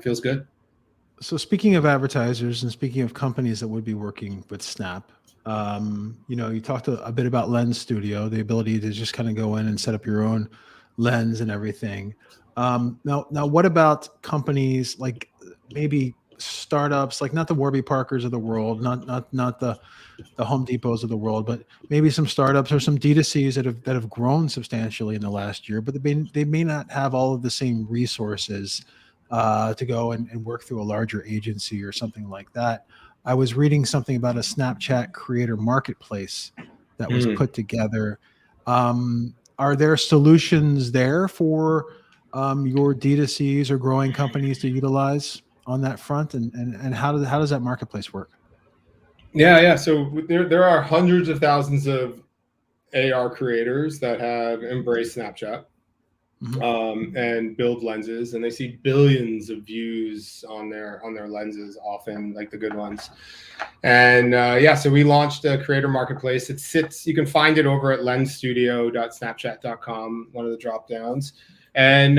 Speaker 2: feels good.
Speaker 1: So speaking of advertisers and speaking of companies that would be working with Snap, you talked a bit about Lens Studio, the ability to just kind of go in and set up your own lens and everything. Now, what about companies like maybe startups, like not the Warby Parkers of the world, not the Home Depots of the world, but maybe some startups or some D2Cs that have grown substantially in the last year, but they may not have all of the same resources to go and work through a larger agency or something like that. I was reading something about a Snapchat creator marketplace that was put together. Are there solutions there for your D2Cs or growing companies to utilize on that front? And how does that marketplace work?
Speaker 2: Yeah. So there are hundreds of thousands of AR creators that have embraced Snapchat. And build lenses, and they see billions of views on their lenses, often like the good ones. And so we launched a creator marketplace. You can find it over at lensstudio.snapchat.com, one of the drop downs. And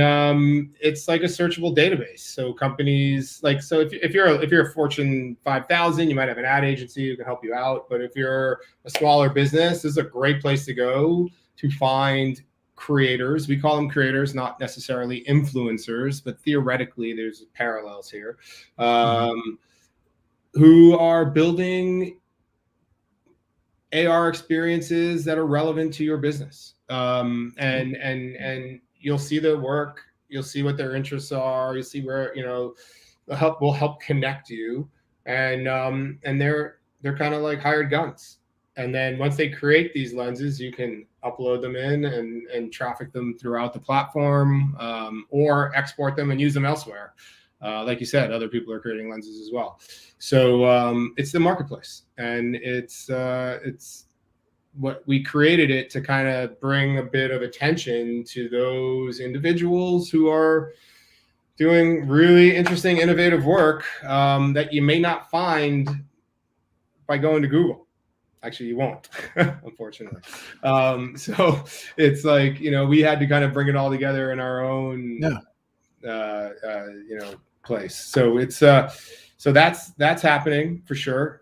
Speaker 2: it's like a searchable database. So companies if you're a Fortune 5,000, you might have an ad agency who can help you out. But if you're a smaller business, this is a great place to go to find creators. We call them creators, not necessarily influencers, but theoretically there's parallels here, who are building AR experiences that are relevant to your business. And you'll see their work, you'll see what their interests are, you'll see where, will help connect you. And they're kind of like hired guns. And then once they create these lenses, you can upload them in and traffic them throughout the platform, or export them and use them elsewhere. Like you said, other people are creating lenses as well. So it's the marketplace, and it's what we created it to kind of bring a bit of attention to those individuals who are doing really interesting, innovative work that you may not find by going to Google. Actually, you won't, unfortunately. So it's like, we had to kind of bring it all together in our own, place. So it's, so that's happening for sure.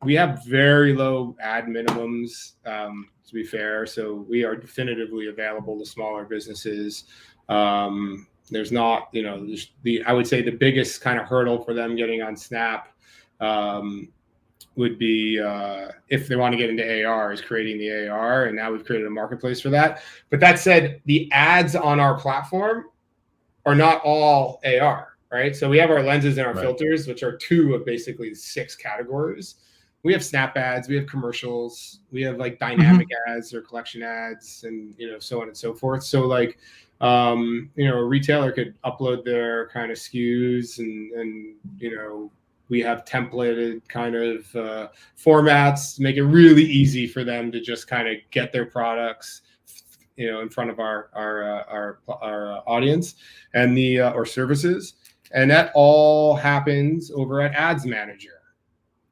Speaker 2: We have very low ad minimums, to be fair. So we are definitively available to smaller businesses. There's not, I would say the biggest kind of hurdle for them getting on Snap, would be if they want to get into AR, is creating the AR, and now we've created a marketplace for that. But that said, the ads on our platform are not all AR, right? So we have our lenses and our filters, which are 2 of basically 6 categories. We have Snap ads, we have commercials, we have like dynamic ads or collection ads, and so on and so forth. So like a retailer could upload their kind of SKUs and we have templated kind of formats to make it really easy for them to just kind of get their products, in front of our audience and or services. And that all happens over at Ads Manager.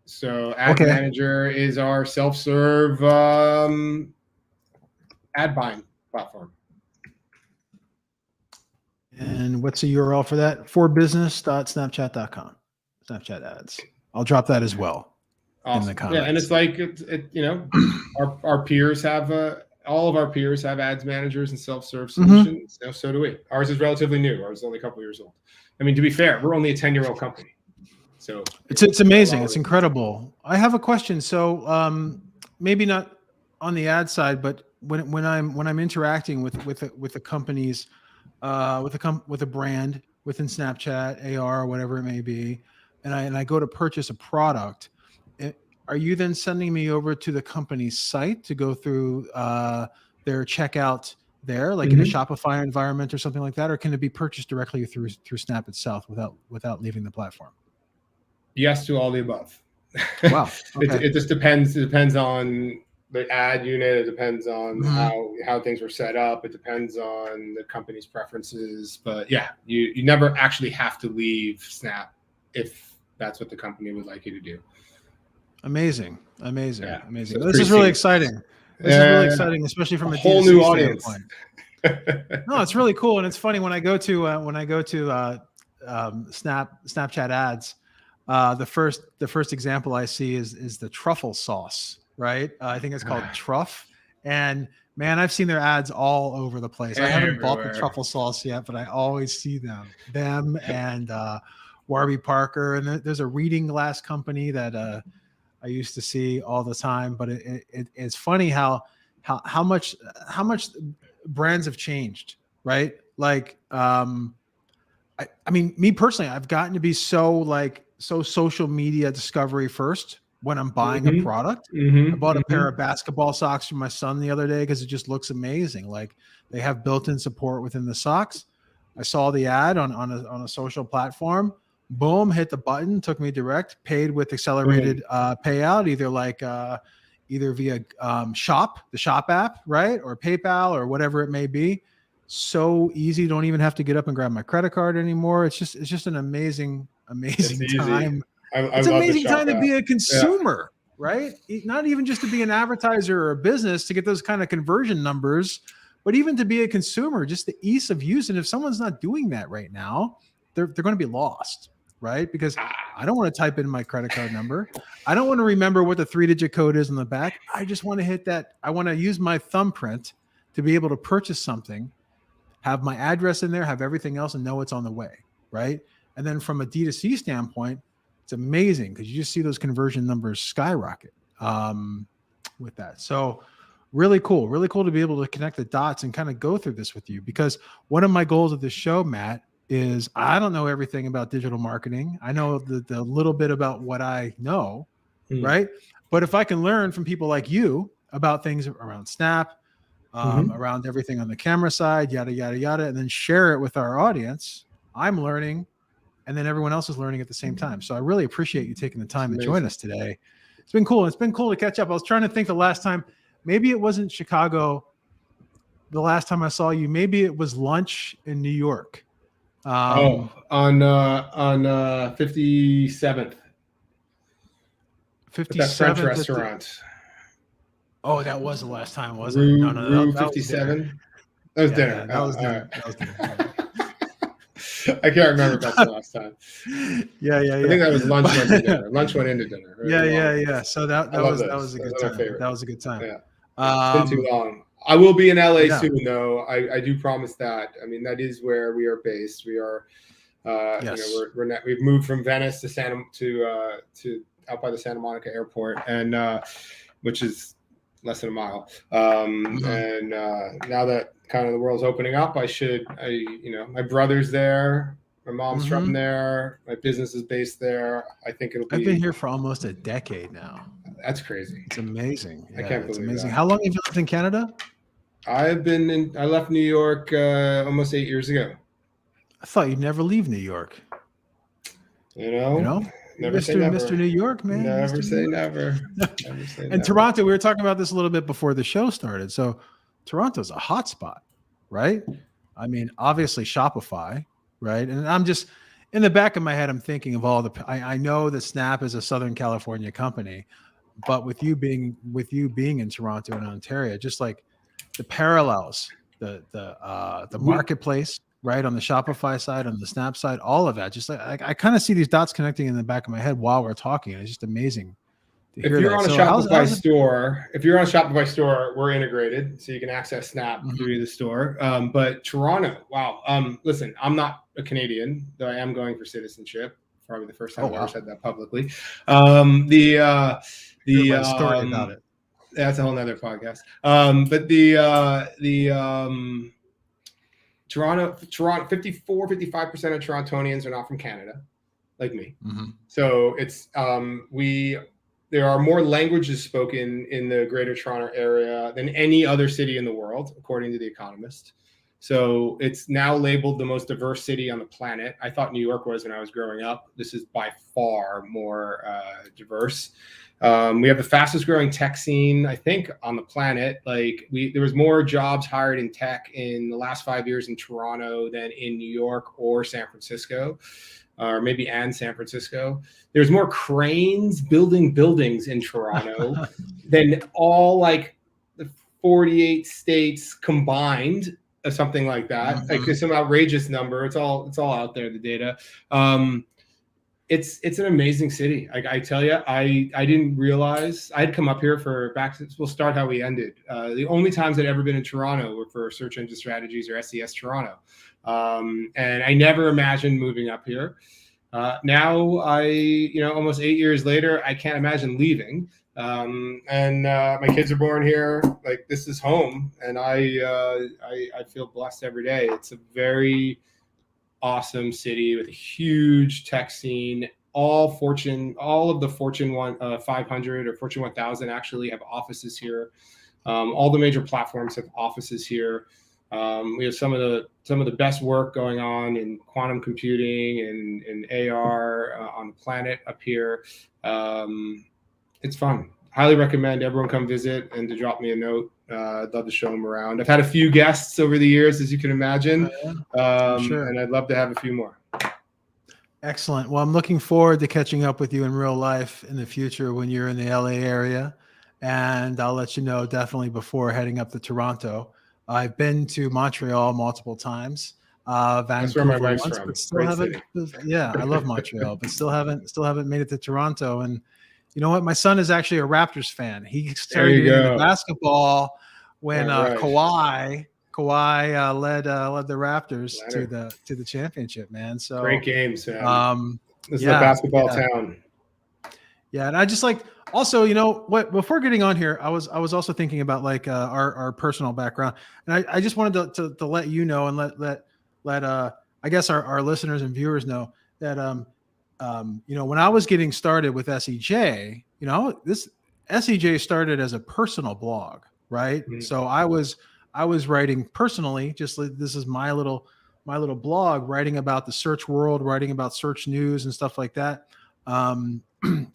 Speaker 2: So Ads Manager is our self-serve ad buying platform.
Speaker 1: And what's the URL for that? forbusiness.snapchat.com. Snapchat ads. I'll drop that as well in the comments.
Speaker 2: Yeah, and it's like our peers have all of our peers have ads managers and self-serve solutions. So do we. Ours is relatively new. Ours is only a couple years old. I mean, to be fair, we're only a 10-year-old company. So
Speaker 1: it's amazing. It's incredible. I have a question. So maybe not on the ad side, but when I'm interacting with the companies, with a brand within Snapchat, AR, whatever it may be, and I go to purchase a product, are you then sending me over to the company's site to go through their checkout there, like in a Shopify environment or something like that, or can it be purchased directly through Snap itself without leaving the platform?
Speaker 2: Yes to all the above.
Speaker 1: Wow. Okay.
Speaker 2: It just depends. It depends on the ad unit. It depends on how things were set up. It depends on the company's preferences. But yeah, you never actually have to leave Snap if that's what the company would like you to do.
Speaker 1: Amazing.
Speaker 2: Yeah.
Speaker 1: Amazing. This is really exciting. This is really exciting, especially from a
Speaker 2: whole
Speaker 1: D2C
Speaker 2: new audience.
Speaker 1: standpoint. No, it's really cool, and it's funny when I go to Snapchat ads. The first example I see is the truffle sauce, right? I think it's called Truff, and man, I've seen their ads all over the place. I haven't bought the truffle sauce yet, but I always see them and Warby Parker, and there's a reading glass company that I used to see all the time. But it's funny how much brands have changed, right? Like, I mean, me personally, I've gotten to be so social media discovery first when I'm buying a product. I bought a pair of basketball socks for my son the other day because it just looks amazing. Like, they have built-in support within the socks. I saw the ad on a social platform. Boom, hit the button, took me direct, paid with accelerated payout, either via the Shop app, right? Or PayPal or whatever it may be. So easy. Don't even have to get up and grab my credit card anymore. It's just an amazing time. It's an amazing time to be a consumer, right? Not even just to be an advertiser or a business to get those kind of conversion numbers, but even to be a consumer, just the ease of use. And if someone's not doing that right now, they're going to be lost, right? Because I don't want to type in my credit card number. I don't want to remember what the 3-digit code is on the back. I just want to hit that. I want to use my thumbprint to be able to purchase something, have my address in there, have everything else, and know it's on the way, right? And then from a D2C standpoint, it's amazing because you just see those conversion numbers skyrocket with that. So really cool to be able to connect the dots and kind of go through this with you, because one of my goals of this show, Matt, is I don't know everything about digital marketing. I know the little bit about what I know, right? But if I can learn from people like you about things around Snap, around everything on the camera side, yada, yada, yada, and then share it with our audience, I'm learning, and then everyone else is learning at the same time. So I really appreciate you taking the time to join us today. It's been cool. It's been cool to catch up. I was trying to think the last time, maybe it wasn't Chicago the last time I saw you. Maybe it was lunch in New York.
Speaker 2: On 57th.
Speaker 1: 57th.
Speaker 2: That French restaurant.
Speaker 1: Oh, that was the last time, wasn't it? No, that
Speaker 2: 57. That was dinner.
Speaker 1: That was dinner. That was dinner.
Speaker 2: I can't remember if that's the last time.
Speaker 1: Yeah.
Speaker 2: I think that was lunch went into dinner. Lunch went into dinner.
Speaker 1: Yeah. So that was a good time. That was a good time.
Speaker 2: Yeah. It's been too long. I will be in LA soon, though. I do promise that. I mean, that is where we are based. We are, we've moved from Venice to out by the Santa Monica airport, and which is less than a mile. And now that kind of the world's opening up, my brother's there, my mom's from there, my business is based there. I think it'll be.
Speaker 1: I've been here for almost a decade now.
Speaker 2: That's crazy.
Speaker 1: It's amazing.
Speaker 2: I can't believe
Speaker 1: amazing.
Speaker 2: That.
Speaker 1: How long have you lived in Canada?
Speaker 2: I left New York almost 8 years ago.
Speaker 1: I thought you'd never leave New York.
Speaker 2: You know? Never
Speaker 1: Mr.
Speaker 2: say never.
Speaker 1: Mr. New York, man.
Speaker 2: Never say never.
Speaker 1: And Toronto, we were talking about this a little bit before the show started. So Toronto's a hot spot, right? I mean, obviously Shopify, right? And I'm just, in the back of my head, I'm thinking of all I know that Snap is a Southern California company, but with you being in Toronto and Ontario, just like the parallels, the marketplace, right, on the Shopify side, on the Snap side, all of that. Just like I kind of see these dots connecting in the back of my head while we're talking. It's just amazing to hear.
Speaker 2: If you're on a Shopify store, we're integrated, so you can access Snap through the store. But Toronto, wow. Listen, I'm not a Canadian, though I am going for citizenship. Probably the first time I ever said that publicly. The
Speaker 1: story about it.
Speaker 2: That's a whole nother podcast. But Toronto, 55% of Torontonians are not from Canada, like me. So it's there are more languages spoken in the Greater Toronto area than any other city in the world, according to The Economist. So it's now labeled the most diverse city on the planet. I thought New York was when I was growing up. This is by far more diverse. We have the fastest growing tech scene, I think, on the planet. Like there was more jobs hired in tech in the last 5 years in Toronto than in New York or San Francisco, or maybe San Francisco. There's more cranes building buildings in Toronto than all like the 48 states combined, or something like that. Mm-hmm. Like it's some outrageous number. It's all out there, the data. It's an amazing city. I tell you, I didn't realize I'd come up here we'll start how we ended. The only times I'd ever been in Toronto were for Search Engine Strategies or SES Toronto. And I never imagined moving up here. Now almost 8 years later, I can't imagine leaving. And my kids are born here. Like this is home. And I feel blessed every day. It's a very awesome city with a huge tech scene. All of the Fortune 500 or Fortune 1000 actually have offices here. All the major platforms have offices here. We have some of the best work going on in quantum computing and AR on the planet up here. It's fun. Highly recommend everyone come visit and to drop me a note. I'd love to show them around. I've had a few guests over the years, as you can imagine, sure. And I'd love to have a few more.
Speaker 1: Excellent. Well, I'm looking forward to catching up with you in real life in the future when you're in the LA area. And I'll let you know definitely before heading up to Toronto. I've been to Montreal multiple times. Vancouver
Speaker 2: That's where my wife's
Speaker 1: once,
Speaker 2: from.
Speaker 1: But still haven't. Yeah, I love Montreal, but still haven't made it to Toronto. And you know what? My son is actually a Raptors fan. He started into basketball when Kawhi led the Raptors to the championship. Man, so
Speaker 2: great games, man. This is a basketball town.
Speaker 1: Yeah, and I just like also, you know what? Before getting on here, I was also thinking about like our personal background, and I just wanted to let you know and let I guess our listeners and viewers know that when I was getting started with SEJ, this SEJ started as a personal blog, right? Mm-hmm. So I was writing personally, just like this is my little blog, writing about the search world, writing about search news and stuff like that.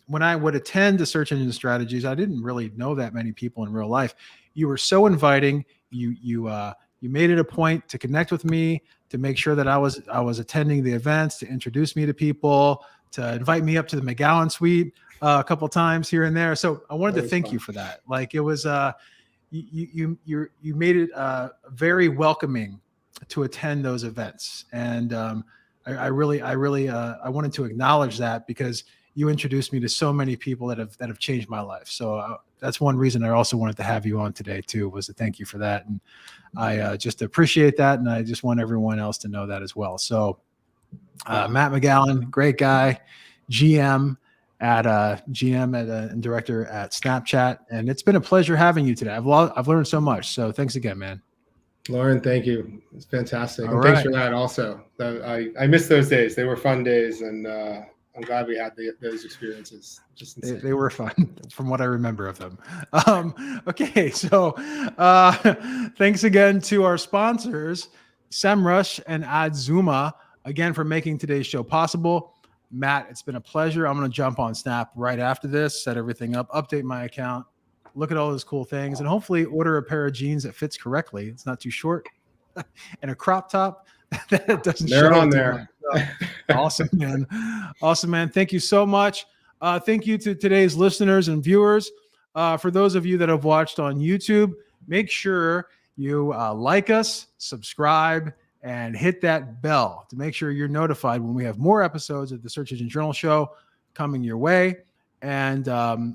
Speaker 1: When I would attend the Search Engine Strategies, I didn't really know that many people in real life. You were so inviting. You made it a point to connect with me, to make sure that I was attending the events, to introduce me to people, to invite me up to the McGowan suite a couple times here and there. So I wanted to thank you for that. Like it was, you made it very welcoming to attend those events, and I really wanted to acknowledge that because you introduced me to so many people that have changed my life. So that's one reason I also wanted to have you on today too, was to thank you for that. And I just appreciate that. And I just want everyone else to know that as well. So Matt McGowan, great guy, GM and director at Snapchat. And it's been a pleasure having you today. I've learned so much. So thanks again, man.
Speaker 2: Loren, thank you. It's fantastic. And thanks for that also. I miss those days. They were fun days, and I'm glad we had those experiences. Just insane.
Speaker 1: They were fun from what I remember of them. Okay, so thanks again to our sponsors, SEMrush and Adzuma, again for making today's show possible. Matt, it's been a pleasure. I'm going to jump on Snap right after this, set everything up, update my account, look at all those cool things, and hopefully order a pair of jeans that fits correctly. It's not too short, and a crop top that doesn't
Speaker 2: They're on there.
Speaker 1: Awesome, man. Awesome, man. Thank you so much. Thank you to today's listeners and viewers. For those of you that have watched on YouTube, make sure you like us, subscribe, and hit that bell to make sure you're notified when we have more episodes of the Search Engine Journal Show coming your way. And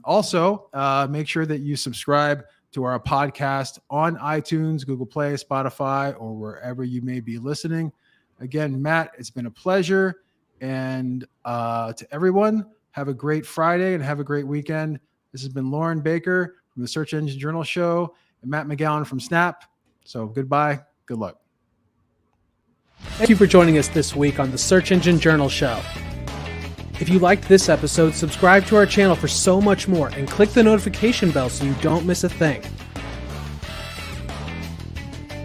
Speaker 1: also make sure that you subscribe to our podcast on iTunes, Google Play, Spotify, or wherever you may be listening. Again, Matt, it's been a pleasure. And to everyone, have a great Friday and have a great weekend. This has been Loren Baker from the Search Engine Journal Show and Matt McGowan from Snap. So goodbye. Good luck.
Speaker 3: Thank you for joining us this week on the Search Engine Journal Show. If you liked this episode, subscribe to our channel for so much more and click the notification bell so you don't miss a thing.